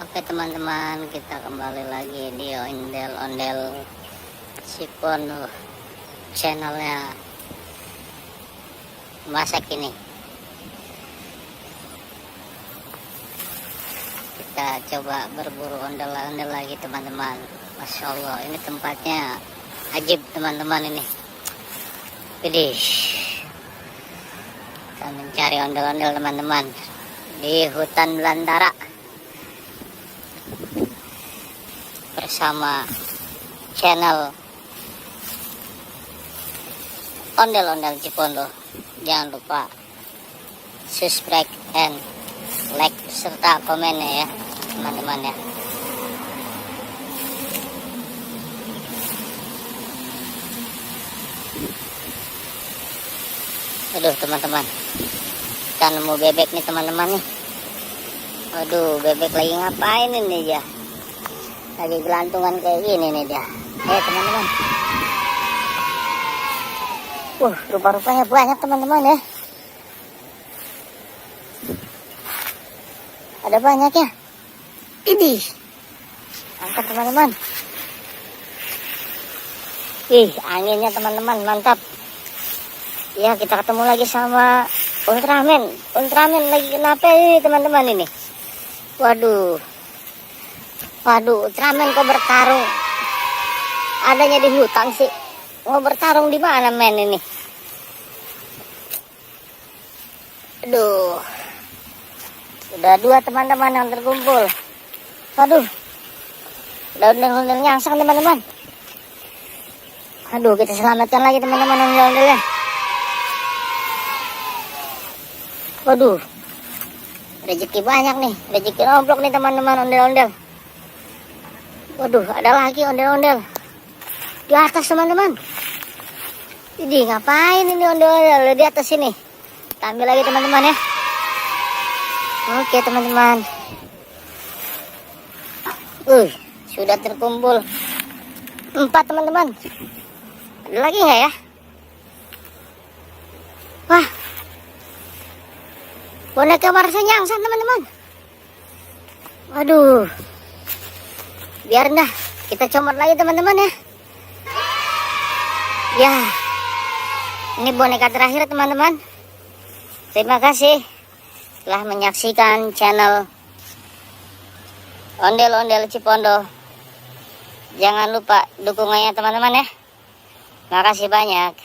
Oke teman-teman, kita kembali lagi di ondel-ondel Cipondo, channelnya masak ini. Kita coba berburu ondel-ondel lagi teman-teman. Masya Allah, ini tempatnya ajib teman-teman ini. Widih, kita mencari ondel-ondel teman-teman di hutan belantara bersama channel ondel-ondel Cipondo. Jangan lupa subscribe and like serta komennya ya teman-teman ya. Aduh teman-teman, kita nemu bebek nih teman-teman nih. Aduh, bebek lagi ngapain ini dia? Lagi gelantungan kayak gini nih dia. Teman-teman. Rupa-rupanya banyak teman-teman ya. Ada banyak ya. Idih. Angkat teman-teman. Anginnya teman-teman mantap. Ya, kita ketemu lagi sama Ultraman. Ultraman lagi kenapa ini teman-teman ini? Waduh, Ultraman kok bertarung? Adanya di hutan sih. Mau bertarung di mana men ini? Aduh, udah 2 teman-teman yang terkumpul. Waduh, udah ondel-ondel nyangsang teman-teman. Aduh, kita selamatkan lagi teman-teman ondel-ondelnya. Waduh, rezeki banyak nih, rezeki nomplok nih teman-teman ondel-ondel. Waduh, ada lagi ondel-ondel di atas teman-teman. Jadi ngapain ini ondel-ondel di atas ini? Kita ambil lagi teman-teman ya. Oke teman-teman. Sudah terkumpul 4 teman-teman. Ada lagi nggak ya? Wah, boneka Marsa nyangsang teman-teman. Waduh, biar dah kita comot lagi teman-teman ya. Ya, ini boneka terakhir teman-teman. Terima kasih telah menyaksikan channel ondel-ondel Cipondo. Jangan lupa dukungannya teman-teman ya. Makasih banyak.